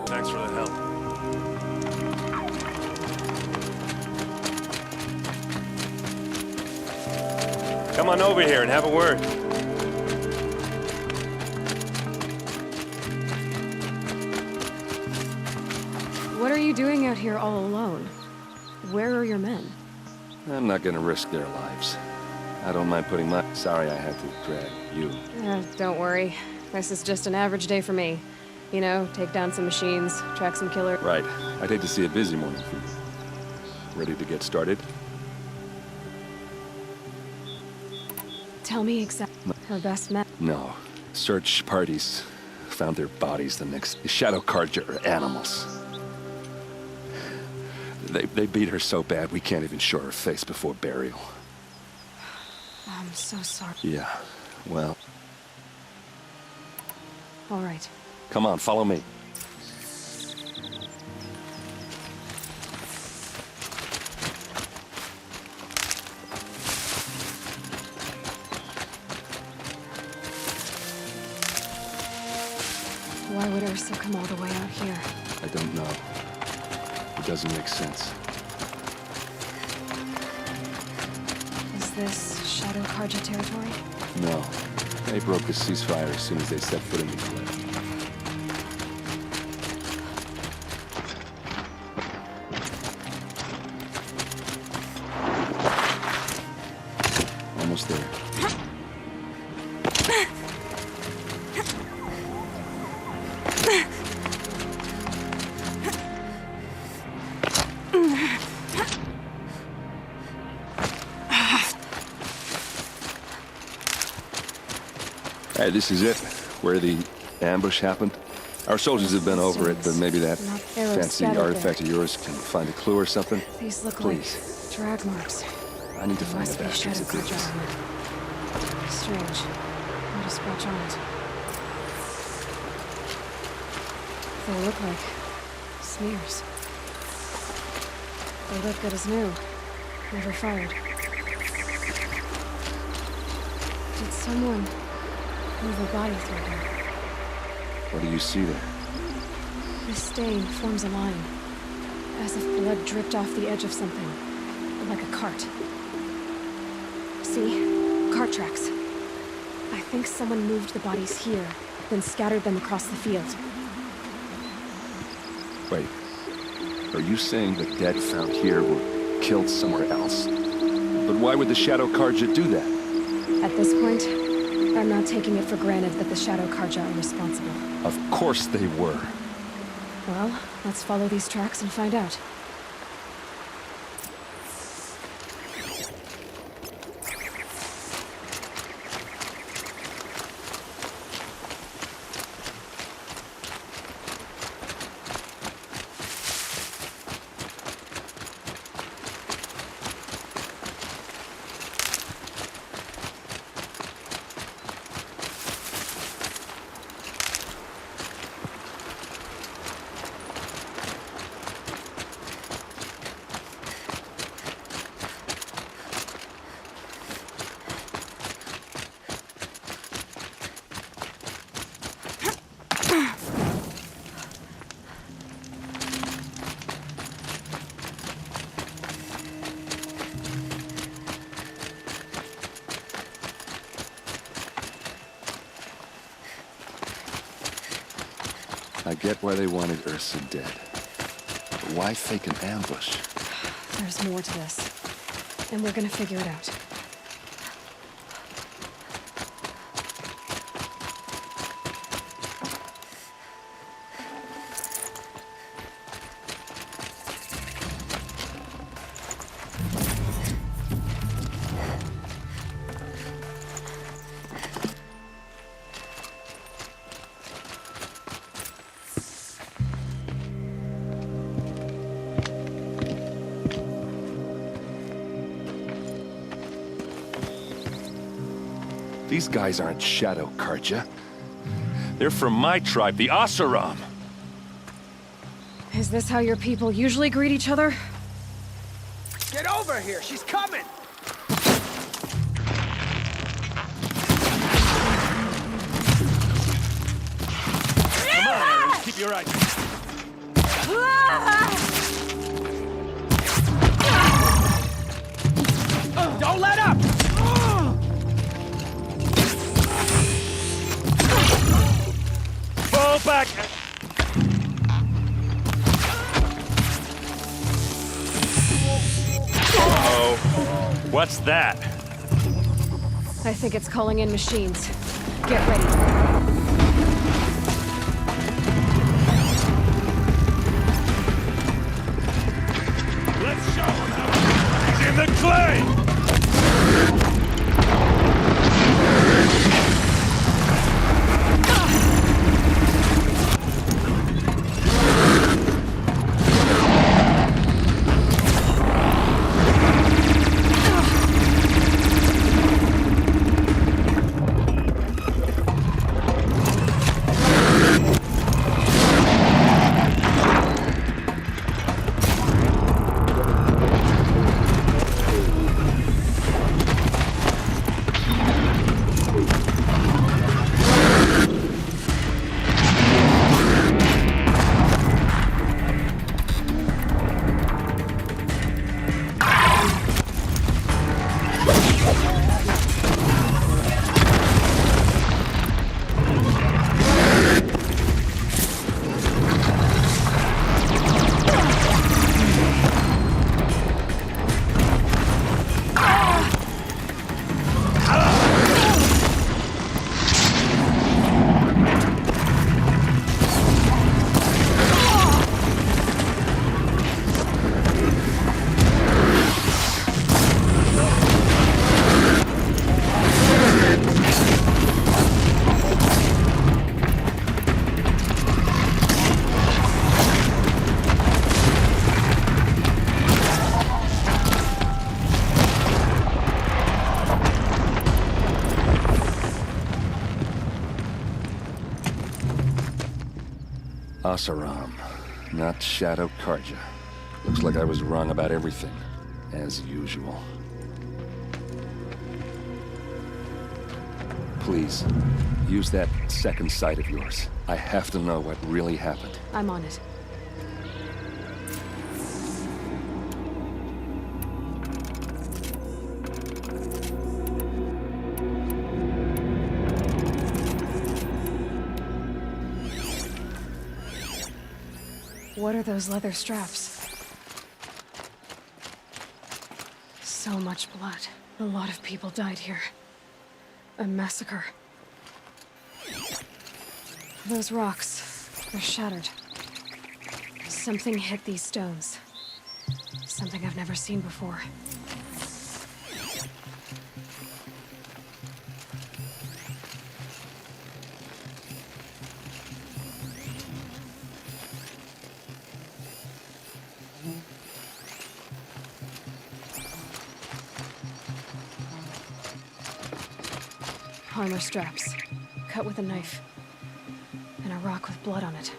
Thanks for the help. Come on over here and have a word. What are you doing out here all alone? Where are your men? I'm not gonna risk their lives. I don't mind putting my... Sorry I had to drag you. Don't worry. This is just an average day for me. You know, take down some machines, track some killers. Right. I'd hate to see a busy morning for you. Ready to get started? Tell me exactly her best men. No. Search parties found their bodies the next... The Shadow Carja are animals. They beat her so bad we can't even show her face before burial. I'm so sorry. Yeah, well... All right. Come on, follow me. Why would Ursa come all the way out here? I don't know. It doesn't make sense. Is this Shadow Carja territory? No. They broke the ceasefire as soon as they set foot in the Eclipse. Almost there. Hey, this is it, where the ambush happened. Our soldiers have been over it, but maybe that fancy artifact of yours can find a clue or something. These look Please. like drag marks. I need to find Must the be bastards Shadow that did Carja this. armor. Strange. Not a scratch on it. They look like smears. They look good as new. Never fired. Did someone move a body through here? What do you see there? This stain forms a line, as if blood dripped off the edge of something, like a cart. See? Cart tracks. I think someone moved the bodies here, then scattered them across the field. Wait. Are you saying the dead found here were killed somewhere else? But why would the Shadow Carja do that? At this point, I'm not taking it for granted that the Shadow Carja are responsible. Of course they were. Well, let's follow these tracks and find out. I get why they wanted Ursa dead. But why fake an ambush? There's more to this, and we're gonna figure it out. These guys aren't Shadow Carja. They're from my tribe, the Oseram. Is this how your people usually greet each other? Get over here! She's coming! Come on, Aaron, keep your eyes. Don't let up! Fall back! Uh-oh. What's that? I think it's calling in machines. Get ready. Let's show him how he's in the clay! Asaram, not Shadow Karja. Looks like I was wrong about everything, as usual. Please, use that second sight of yours. I have to know what really happened. I'm on it. What are those leather straps? So much blood. A lot of people died here. A massacre. Those rocks, they're shattered. Something hit these stones. Something I've never seen before. Armor straps, cut with a knife, and a rock with blood on it.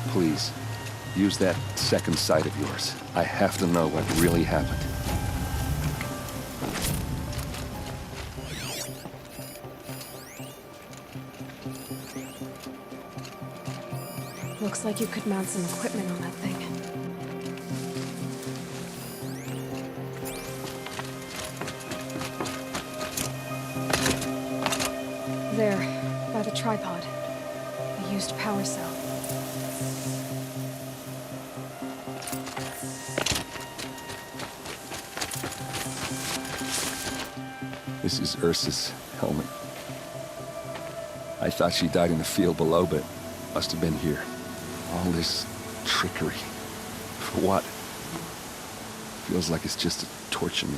Please, use that second sight of yours. I have to know what really happened. Looks like you could mount some equipment on that thing. There, by the tripod. A used power cell. This is Ursa's helmet. I thought she died in the field below, but must have been here. All this trickery. For what? Feels like it's just to torture me.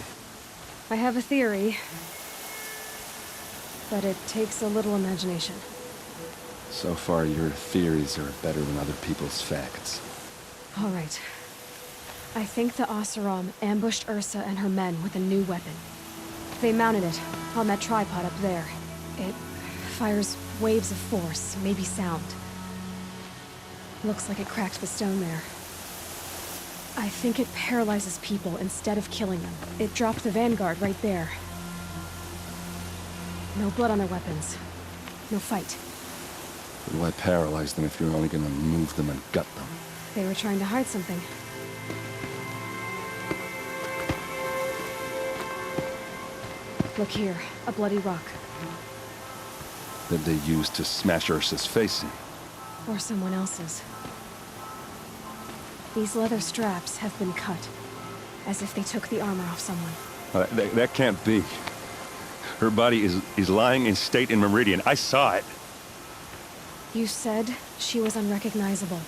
I have a theory, but it takes a little imagination. So far, your theories are better than other people's facts. All right. I think the Oseram ambushed Ursa and her men with a new weapon. They mounted it on that tripod up there. It fires waves of force, maybe sound. Looks like it cracked the stone there. I think it paralyzes people instead of killing them. It dropped the vanguard right there. No blood on their weapons. No fight. But why paralyze them if you're only gonna move them and gut them? They were trying to hide something. Look here, a bloody rock. That they used to smash Ursa's face in. Or someone else's. These leather straps have been cut, as if they took the armor off someone. That can't be. Her body is lying in state in Meridian. I saw it. You said she was unrecognizable.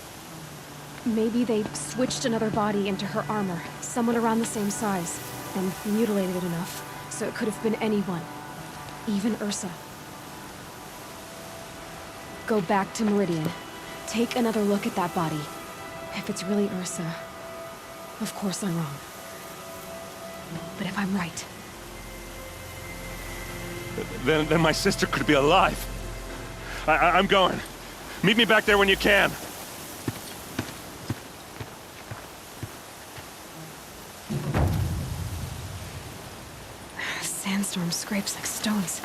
Maybe they switched another body into her armor, someone around the same size, and mutilated it enough, so it could have been anyone. Even Ursa. Go back to Meridian. Take another look at that body. If it's really Ursa, of course I'm wrong. But if I'm right... Then my sister could be alive. I'm going. Meet me back there when you can. Sandstorm scrapes like stones.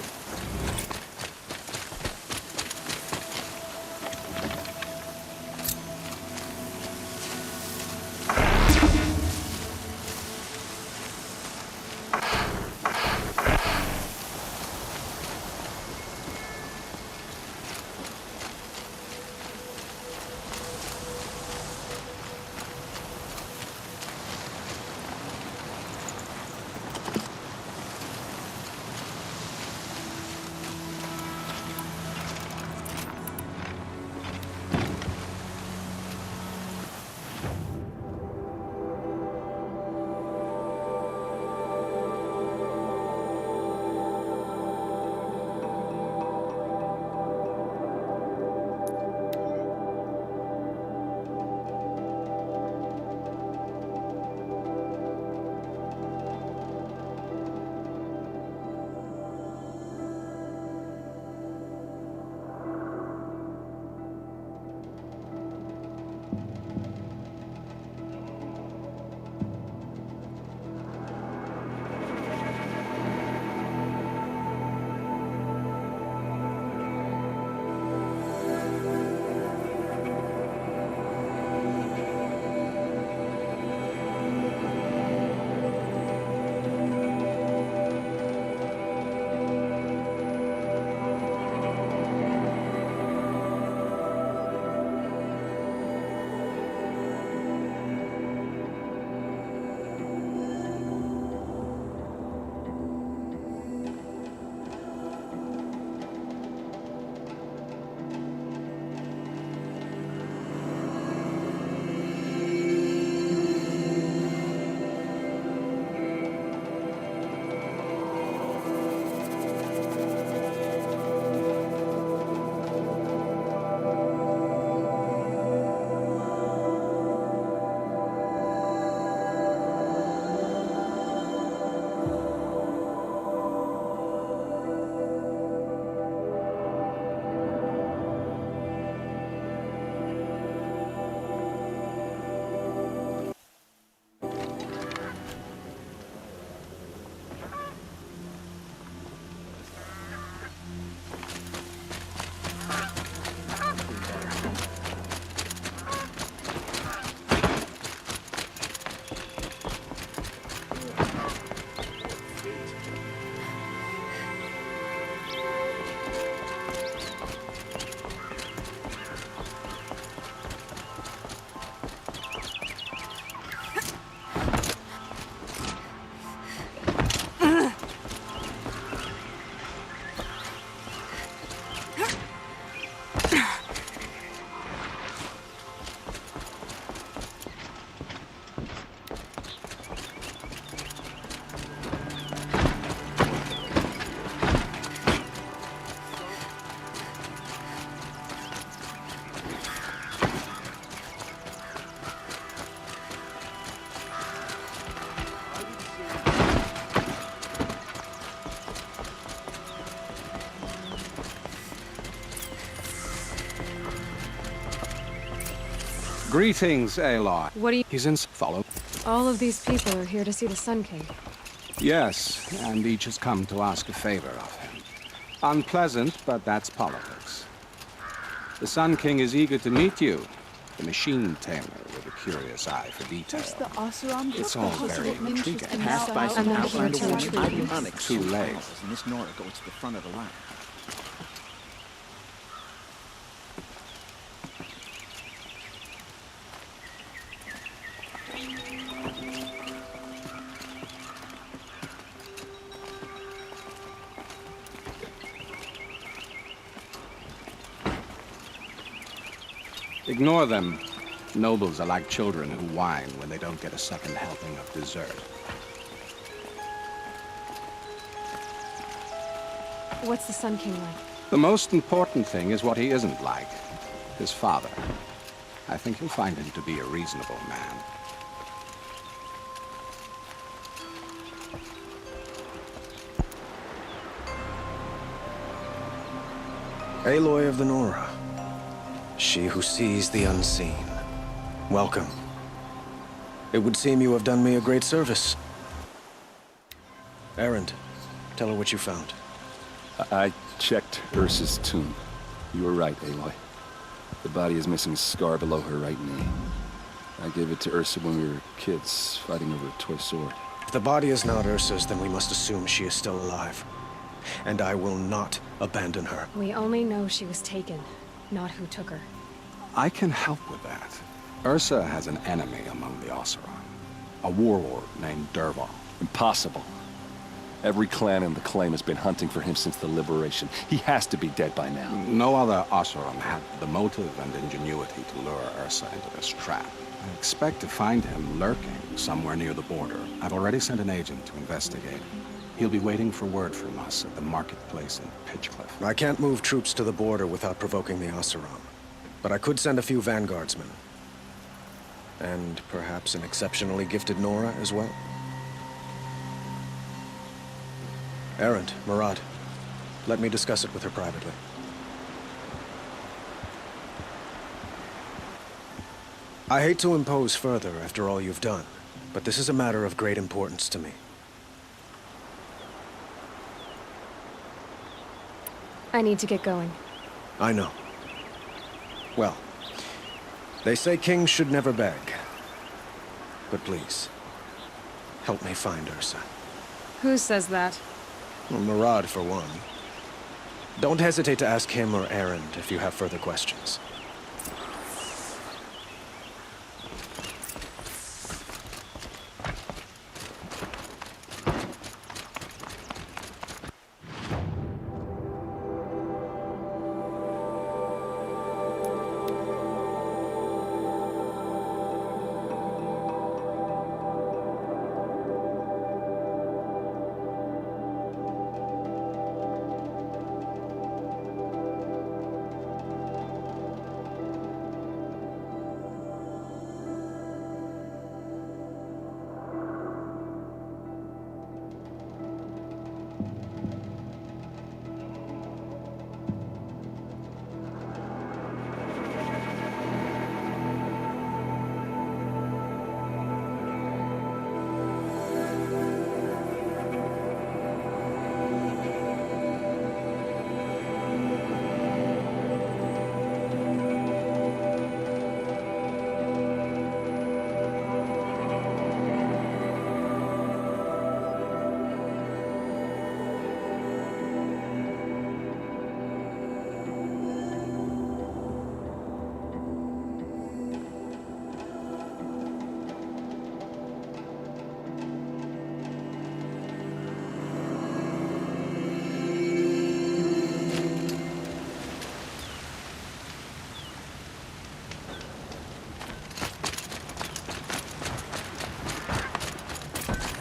Greetings, Aloy. What do you... He's in... Follow. All of these people are here to see the Sun King. Yes, and each has come to ask a favor of him. Unpleasant, but that's politics. The Sun King is eager to meet you. The machine tamer with a curious eye for detail. It's all very intriguing. Passed by some I'm not here outlander to woman retrieve hiding you. Too late. and Miss Nora goes to the front of the line. Ignore them. Nobles are like children who whine when they don't get a second helping of dessert. What's the Sun King like? The most important thing is what he isn't like. His father. I think you'll find him to be a reasonable man. Aloy of the Nora. She who sees the unseen. Welcome. It would seem you have done me a great service. Errand, tell her what you found. I checked Ursa's tomb. You were right, Aloy. The body is missing a scar below her right knee. I gave it to Ursa when we were kids, fighting over a toy sword. If the body is not Ursa's, then we must assume she is still alive. And I will not abandon her. We only know she was taken, not who took her. I can help with that. Ursa has an enemy among the Oseram. A warlord named Dervahl. Impossible. Every clan in the claim has been hunting for him since the liberation. He has to be dead by now. No other Oseram had the motive and ingenuity to lure Ursa into this trap. I expect to find him lurking somewhere near the border. I've already sent an agent to investigate. He'll be waiting for word from us at the marketplace in Pitchcliff. I can't move troops to the border without provoking the Oseram. But I could send a few vanguardsmen. And perhaps an exceptionally gifted Nora as well. Errand, Murad. Let me discuss it with her privately. I hate to impose further after all you've done, but this is a matter of great importance to me. I need to get going. I know. Well, they say kings should never beg. But please, help me find Ursa. Who says that? Well, Murad, for one. Don't hesitate to ask him or Errand if you have further questions.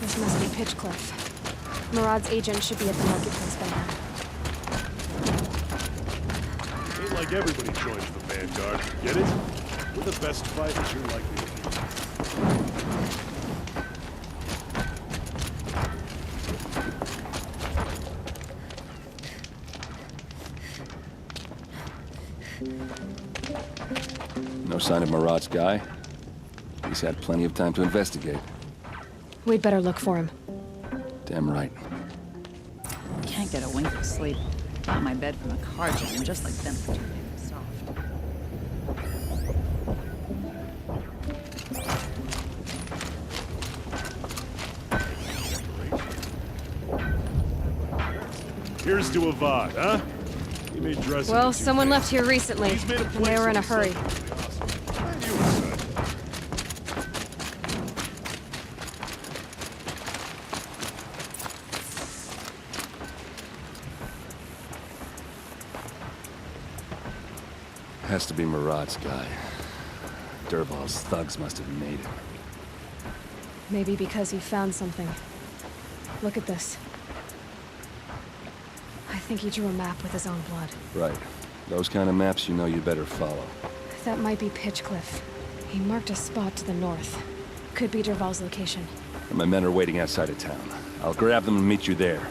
This must be Pitchcliff. Murad's agent should be at the marketplace by now. Ain't like everybody joins the Vanguard, get it? We're the best fighters you're likely to meet. No sign of Marad's guy? He's had plenty of time to investigate. We'd better look for him. Damn right. Can't get a wink of sleep. Got my bed from a car jam, just like them. Soft. Here's to Avert, huh? He made dresses. Well, someone left here recently, He's made a and place they were in a for hurry. himself. I knew it, son. Has to be Marad's guy. Dervahl's thugs must have made him. Maybe because he found something. Look at this. I think he drew a map with his own blood. Right. Those kind of maps you know you better follow. That might be Pitchcliff. He marked a spot to the north. Could be Dervahl's location. And my men are waiting outside of town. I'll grab them and meet you there.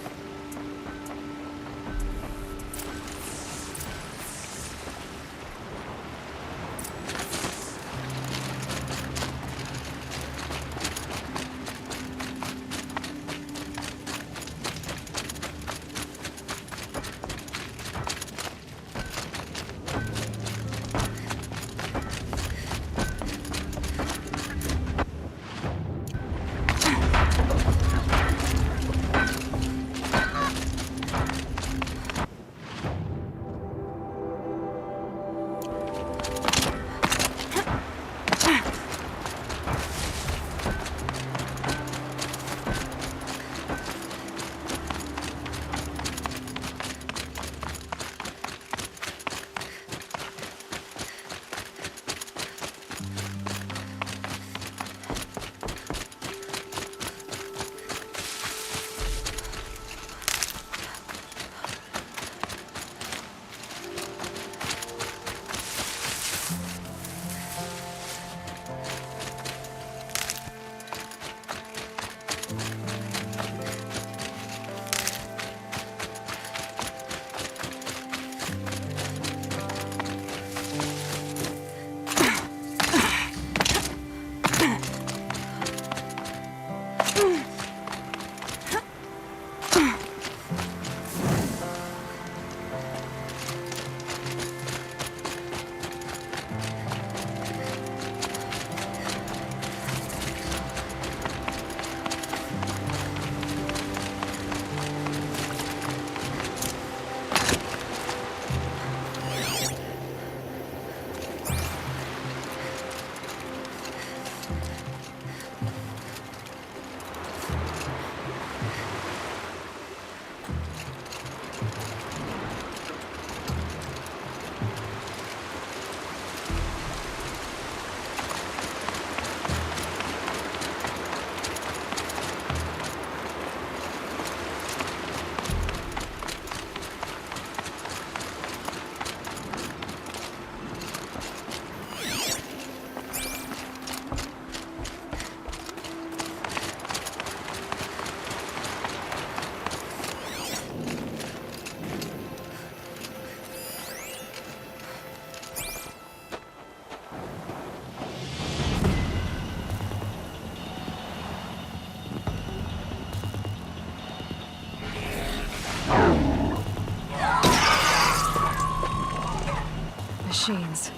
Machines.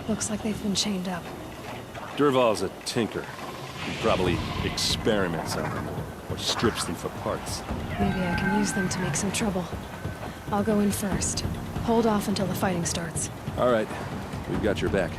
Looks like they've been chained up. Dervahl's a tinker. He probably experiments on them, or strips them for parts. Maybe I can use them to make some trouble. I'll go in first. Hold off until the fighting starts. All right, we've got your back.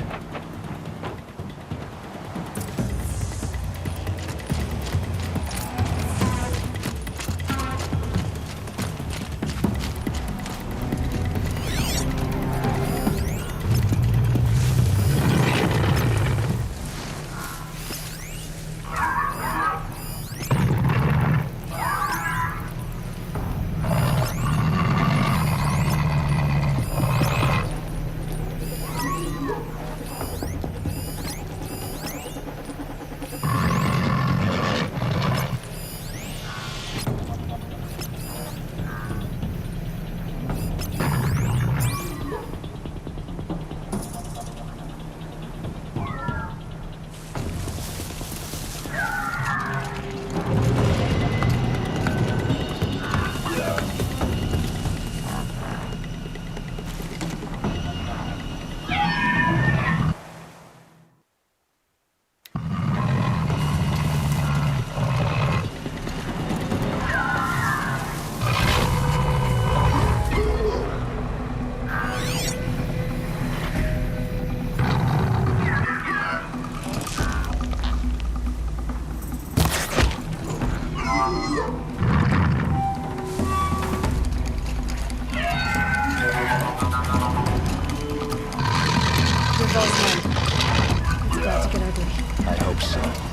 all's well. It's about to get ugly. I hope so.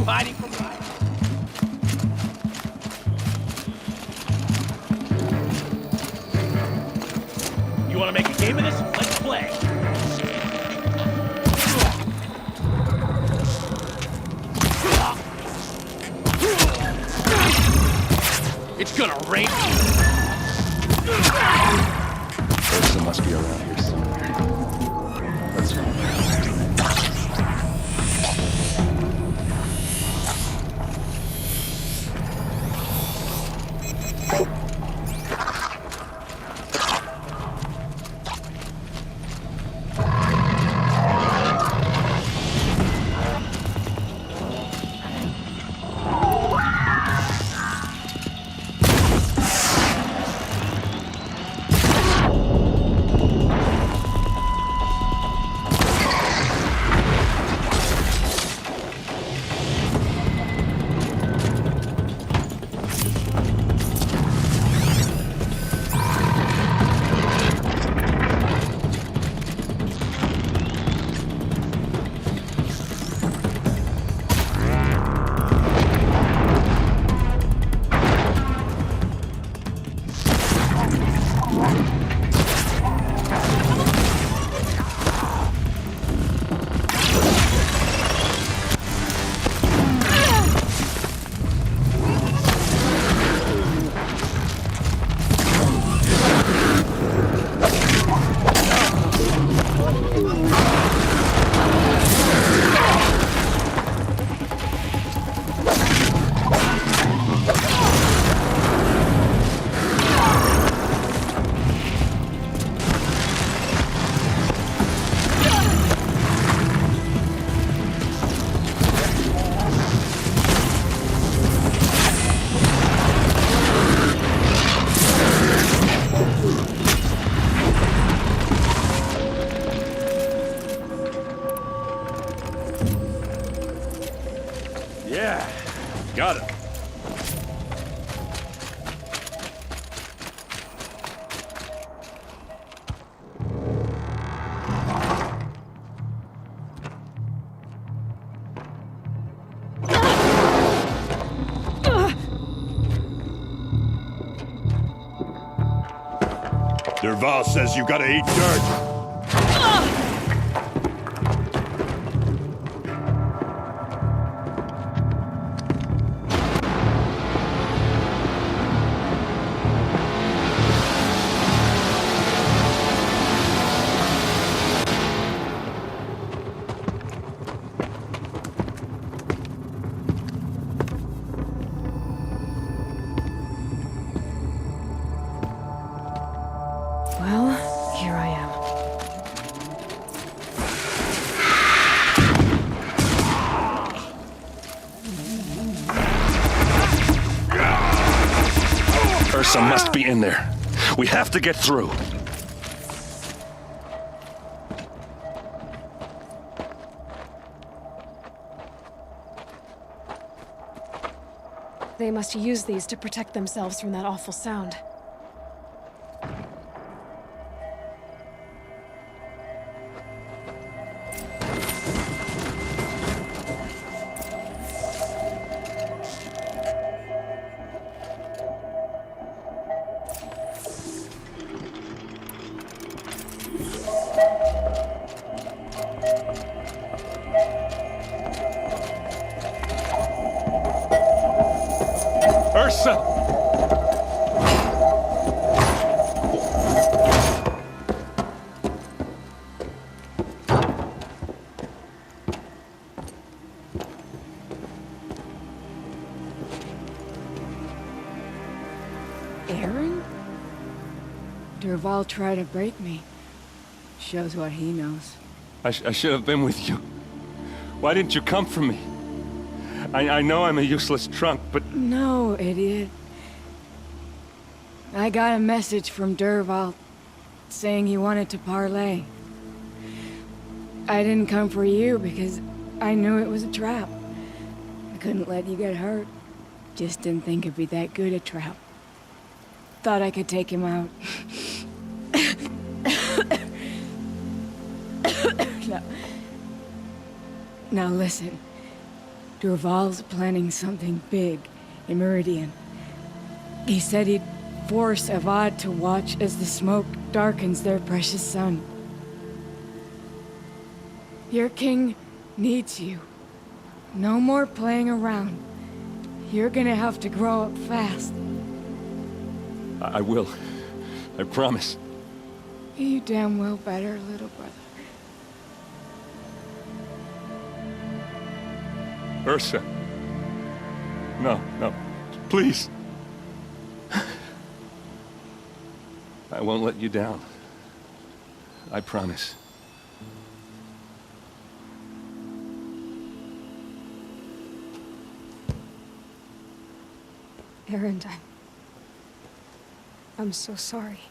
hiding from me? You want to make a game of this? Let's play. It's gonna rain. Ursa must be around here somewhere. Let's find her. Derval says you gotta eat dirt. Well, here I am. Ursa must be in there. We have to get through. They must use these to protect themselves from that awful sound. Ursa! Aaron? Derval tried to break me. Shows what he knows. I should have been with you. Why didn't you come for me? I know I'm a useless trunk, but... No, idiot. I got a message from Derval saying he wanted to parlay. I didn't come for you because I knew it was a trap. I couldn't let you get hurt. Just didn't think it'd be that good a trap. Thought I could take him out. Now listen. Derval's planning something big in Meridian. He said he'd force Avad to watch as the smoke darkens their precious sun. Your king needs you. No more playing around. You're gonna have to grow up fast. I will. I promise. You damn well better, little brother. Ursa. No, no. Please. I won't let you down. I promise. Aaron, I'm so sorry.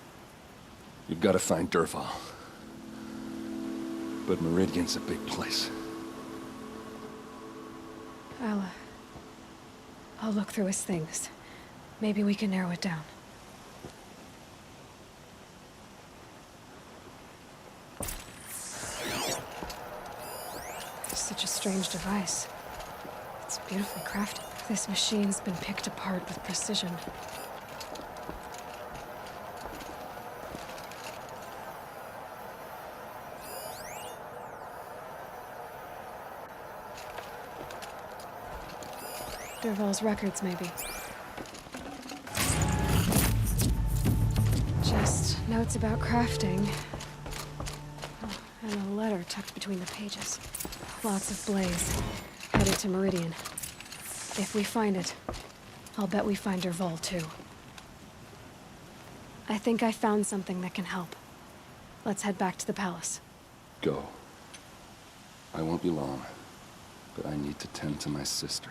You've got to find Derval. But Meridian's a big place. I'll look through his things. Maybe we can narrow it down. Such a strange device. It's beautifully crafted. This machine's been picked apart with precision. Derval's records, maybe. Just notes about crafting. Oh, and a letter tucked between the pages. Lots of blaze. Headed to Meridian. If we find it, I'll bet we find Derval too. I think I found something that can help. Let's head back to the palace. Go. I won't be long, but I need to tend to my sister.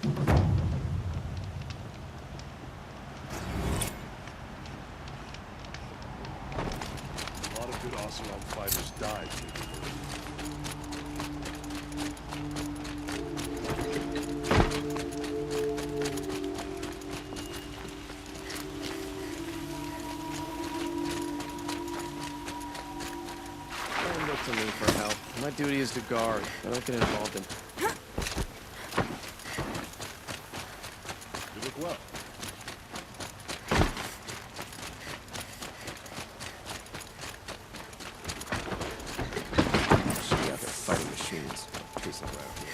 A lot of good Oseram fighters died. Don't look to me for help. My duty is to guard. I don't get involved in... You look well. Should be out there fighting machines. Chasing around here.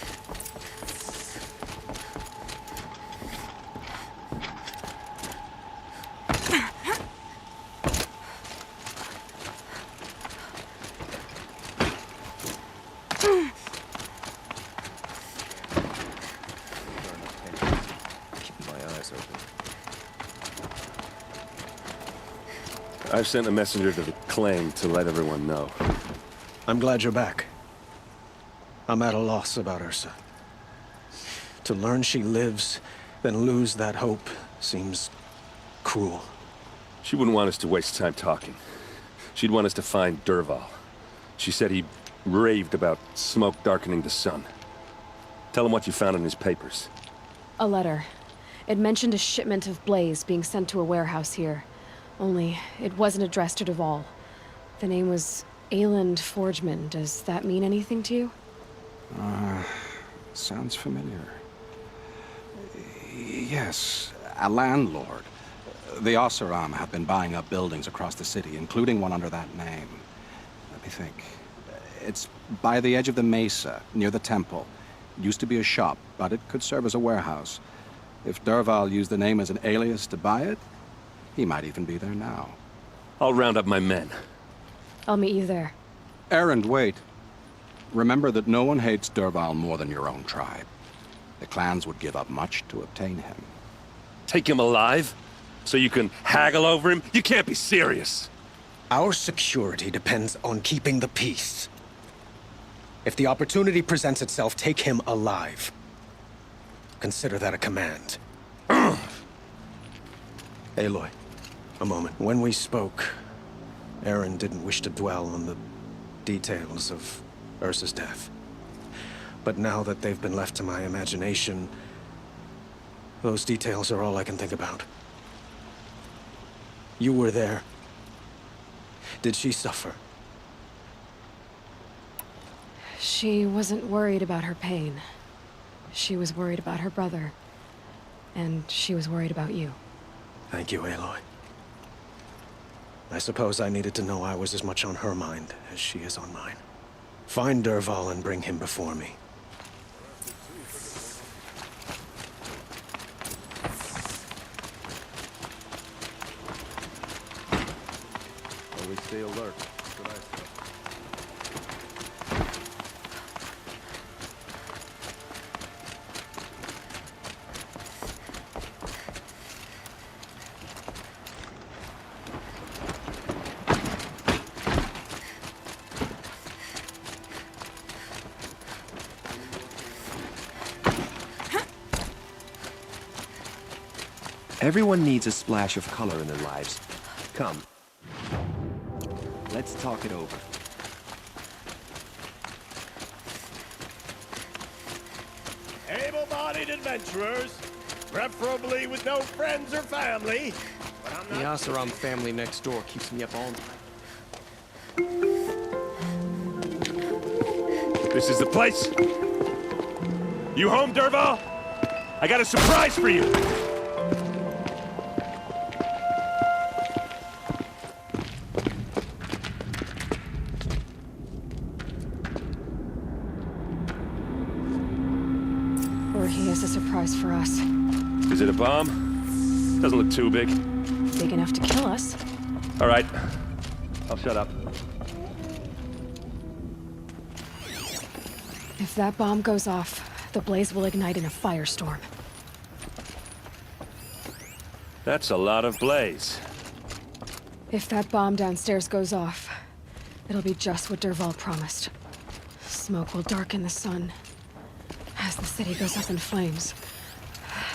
I've sent a messenger to the claim to let everyone know. I'm glad you're back. I'm at a loss about Ursa. To learn she lives, then lose that hope, seems cruel. She wouldn't want us to waste time talking. She'd want us to find Dervahl. She said he raved about smoke darkening the sun. Tell him what you found in his papers. A letter. It mentioned a shipment of blaze being sent to a warehouse here. Only, it wasn't addressed to Dervahl. The name was Ayland Forgeman. Does that mean anything to you? Sounds familiar. Yes, a landlord. The Oseram have been buying up buildings across the city, including one under that name. Let me think. It's by the edge of the mesa, near the temple. It used to be a shop, but it could serve as a warehouse. If Dervahl used the name as an alias to buy it, he might even be there now. I'll round up my men. I'll meet you there. Errand, wait. Remember that no one hates Dervahl more than your own tribe. The clans would give up much to obtain him. Take him alive? So you can haggle over him? You can't be serious. Our security depends on keeping the peace. If the opportunity presents itself, take him alive. Consider that a command. Aloy, a moment. When we spoke, Aaron didn't wish to dwell on the details of Ursa's death. But now that they've been left to my imagination, those details are all I can think about. You were there. Did she suffer? She wasn't worried about her pain. She was worried about her brother. And she was worried about you. Thank you, Aloy. I suppose I needed to know I was as much on her mind as she is on mine. Find Dervahl and bring him before me. Always stay alert. That's what I say. Everyone needs a splash of color in their lives. Come. Let's talk it over. Able-bodied adventurers, preferably with no friends or family. But I'm The not... Oseram family next door keeps me up all night. This is the place? You home, Dervahl? I got a surprise for you! Or he has a surprise for us. Is it a bomb? Doesn't look too big. Big enough to kill us. All right. I'll shut up. If that bomb goes off, the blaze will ignite in a firestorm. That's a lot of blaze. If that bomb downstairs goes off, it'll be just what Dervahl promised. Smoke will darken the sun. As the city goes up in flames,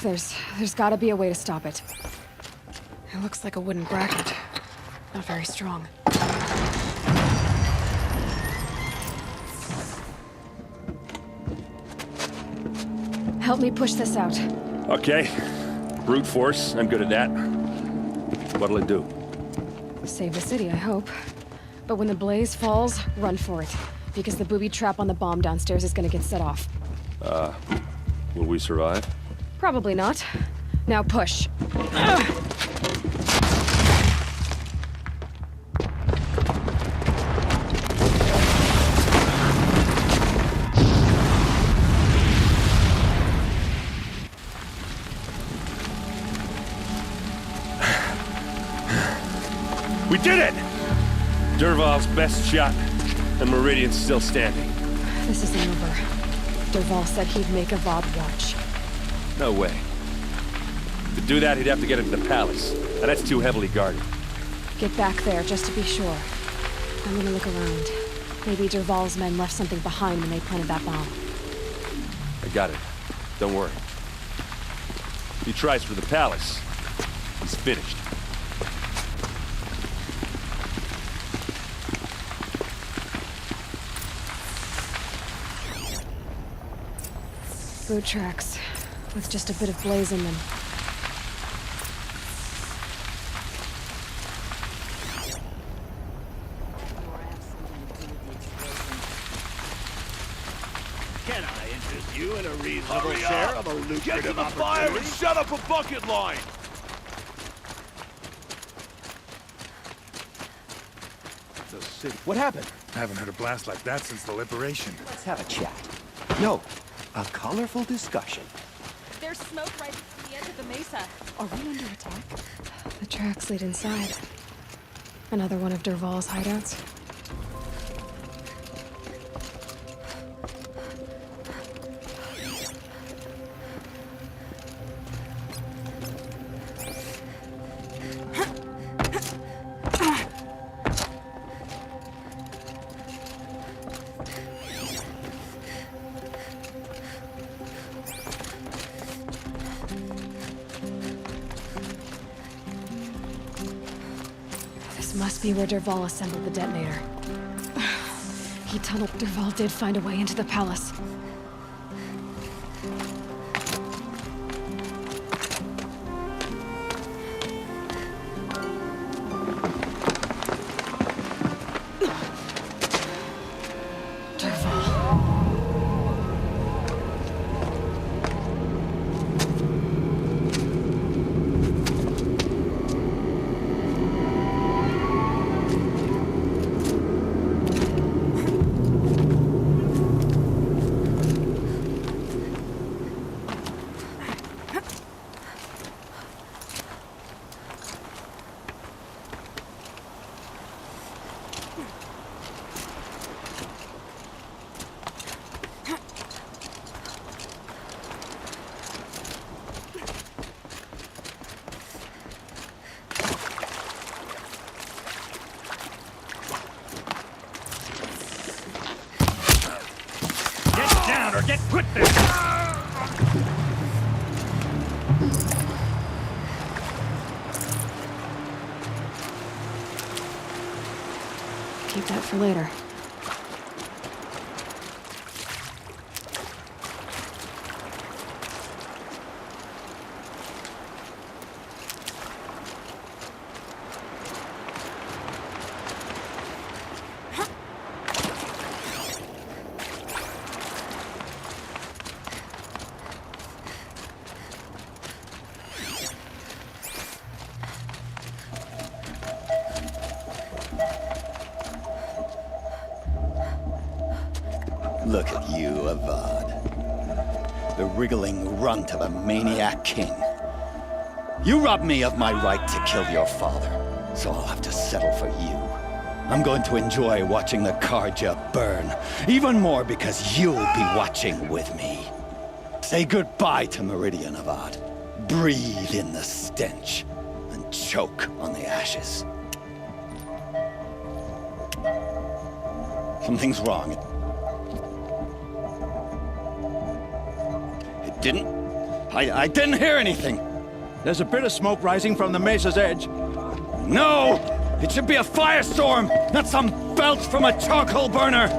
There's gotta be a way to stop it. It looks like a wooden bracket. Not very strong. Help me push this out. Okay. Brute force, I'm good at that. What'll it do? Save the city, I hope. But when the blaze falls, run for it. Because the booby trap on the bomb downstairs is gonna get set off. Will we survive? Probably not. Now push. We did it! Dervahl's best shot, and Meridian's still standing. This isn't over. Dervahl said he'd make Avad watch. No way. To do that, he'd have to get into the palace, and that's too heavily guarded. Get back there, just to be sure. I'm gonna look around. Maybe Dervahl's men left something behind when they planted that bomb. I got it. Don't worry. If he tries for the palace, he's finished. Boot tracks, with just a bit of blaze in them. Can I interest you in a reasonable share of a lucrative Get to the fire and opportunity? set up a bucket line! The city. What happened? I haven't heard a blast like that since the liberation. Let's have a chat. No, a colorful discussion. There's smoke right from the edge of the mesa. Are we under attack? The tracks lead inside. Another one of Dervahl's hideouts. Must be where Dervahl assembled the detonator. He tunneled. Dervahl did find a way into the palace. Or get put there! Keep that for later. Look at you, Avad. The wriggling runt of a maniac king. You robbed me of my right to kill your father, so I'll have to settle for you. I'm going to enjoy watching the Karja burn, even more because you'll be watching with me. Say goodbye to Meridian, Avad. Breathe in the stench, and choke on the ashes. Something's wrong. It didn't I didn't hear anything. There's a bit of smoke rising from the mesa's edge. No! It should be a firestorm, not some belch from a charcoal burner!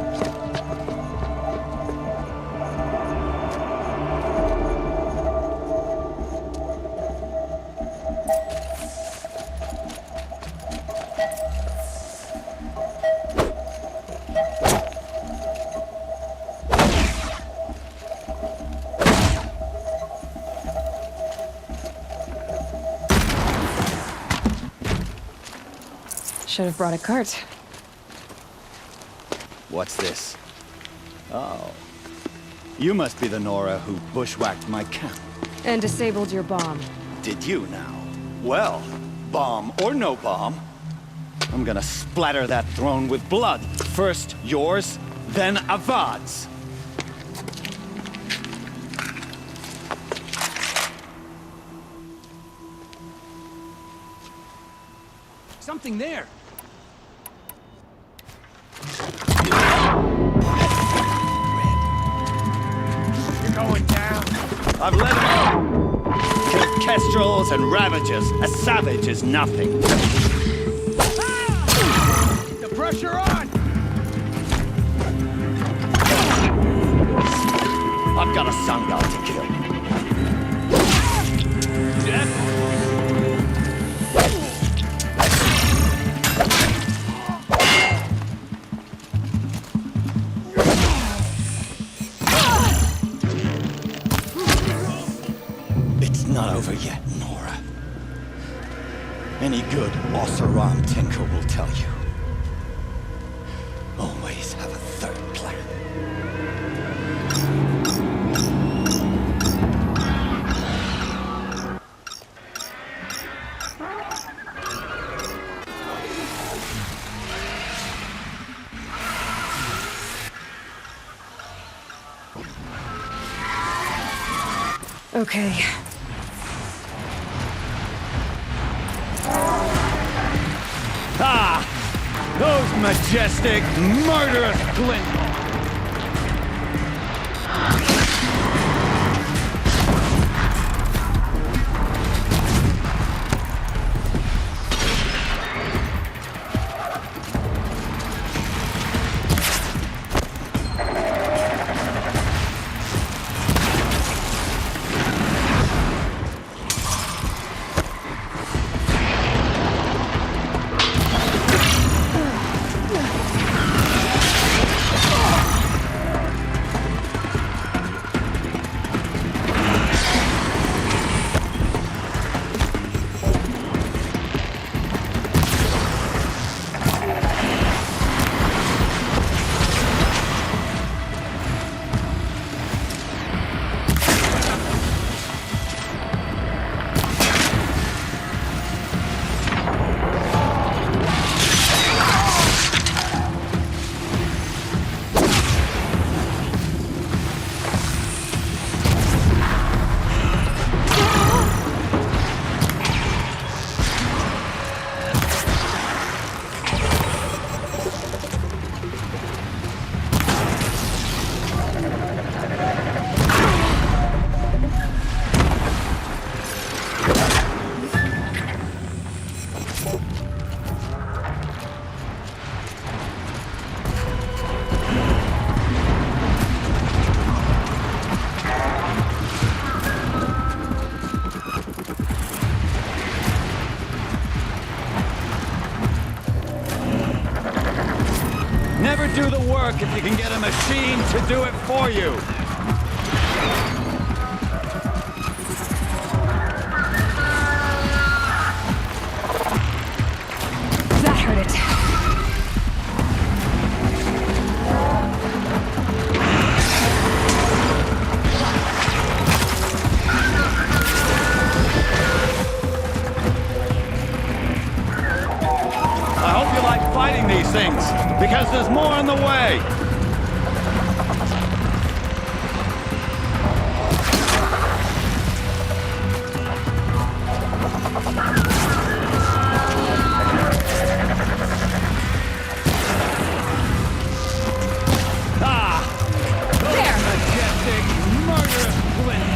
Should have brought a cart. What's this? Oh. You must be the Nora who bushwhacked my camp. And disabled your bomb. Did you now? Well, bomb or no bomb, I'm gonna splatter that throne with blood. First yours, then Avad's. Something there. You're going down. I've let him go. Killed kestrels and ravages. A savage is nothing. Keep the pressure on. I've got a sungal to kill. It's not over yet, Nora. Any good Osseram tinker will tell you. Always have a third plan. Okay. Ah! Those majestic, murderous glint. Never do the work if you can get a machine to do it for you. That hurt it. I hope you like fighting these things, because there's more on the way. Ah! There! Majestic, murderous glint.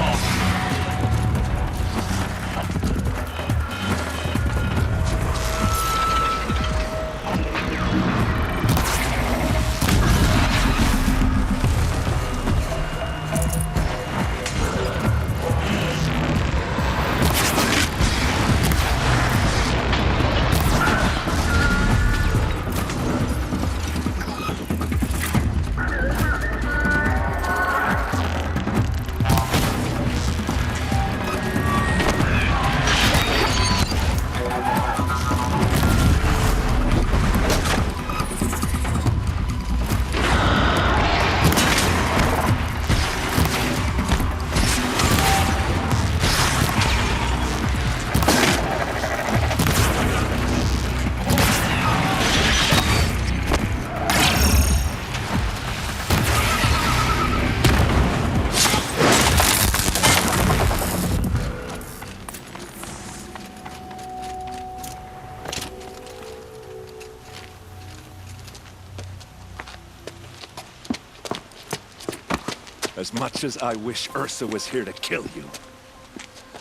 As much as I wish Ursa was here to kill you,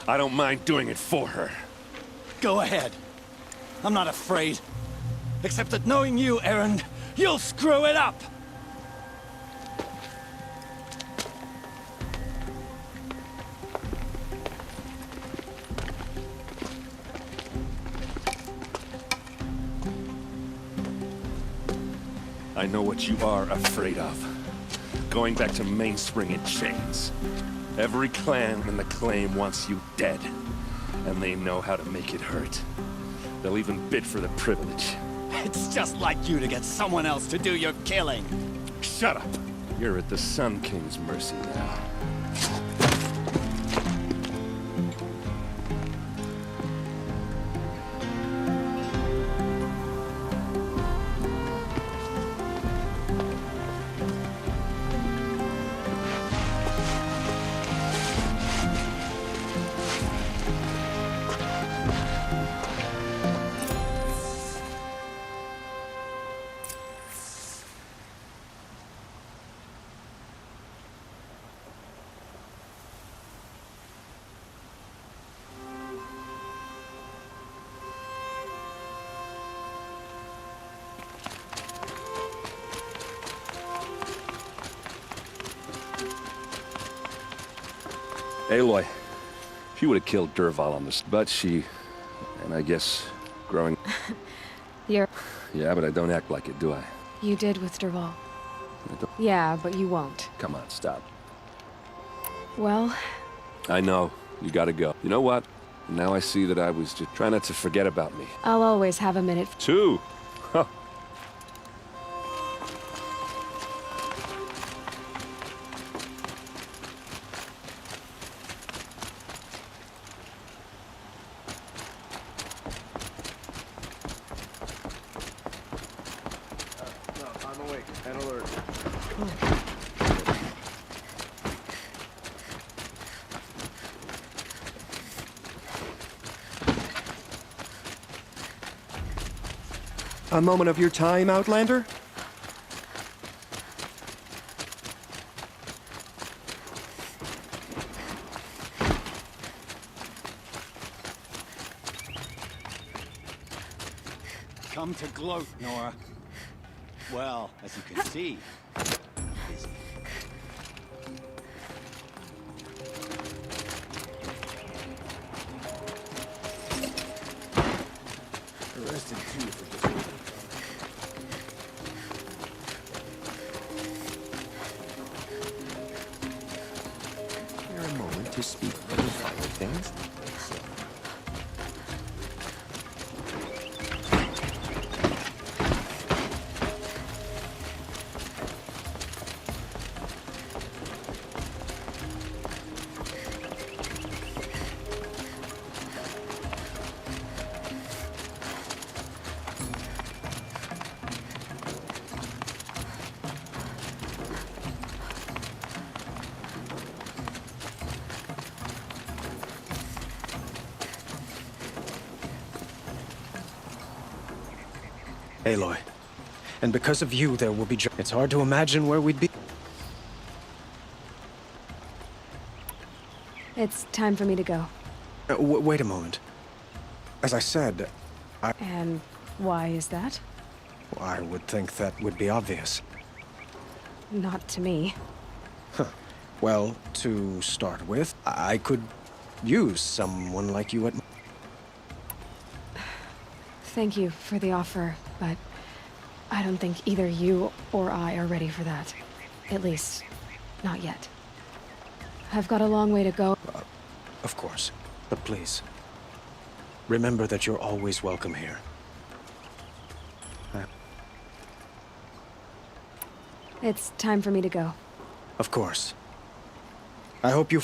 I don't mind doing it for her. Go ahead. I'm not afraid. Except that knowing you, Aaron, you'll screw it up! I know what you are afraid of. Going back to Mainspring in chains. Every clan in the claim wants you dead. And they know how to make it hurt. They'll even bid for the privilege. It's just like you to get someone else to do your killing. Shut up! You're at the Sun King's mercy now. Aloy, she would have killed Derval on this, but she, and I guess, growing... You're... Yeah, but I don't act like it, do I? You did with Derval. Yeah, but you won't. Come on, stop. Well... I know, you gotta go. You know what? Now I see that I was just trying not to forget about me. I'll always have a minute. 2? Huh. I'm awake and alert. A moment of your time, Outlander? Come to gloat, Nora. Well, as you can see, busy. Arrested too for disorder. Here a moment to speak of the finer things. Aloy. And because of you, there will be It's hard to imagine where we'd be. It's time for me to go. Wait a moment. As I said, And why is that? I would think that would be obvious. Not to me. Huh. Well, to start with, I could use someone like you at... Thank you for the offer, but I don't think either you or I are ready for that. At least, not yet. I've got a long way to go. Of course. But please, remember that you're always welcome here. It's time for me to go. Of course. I hope you...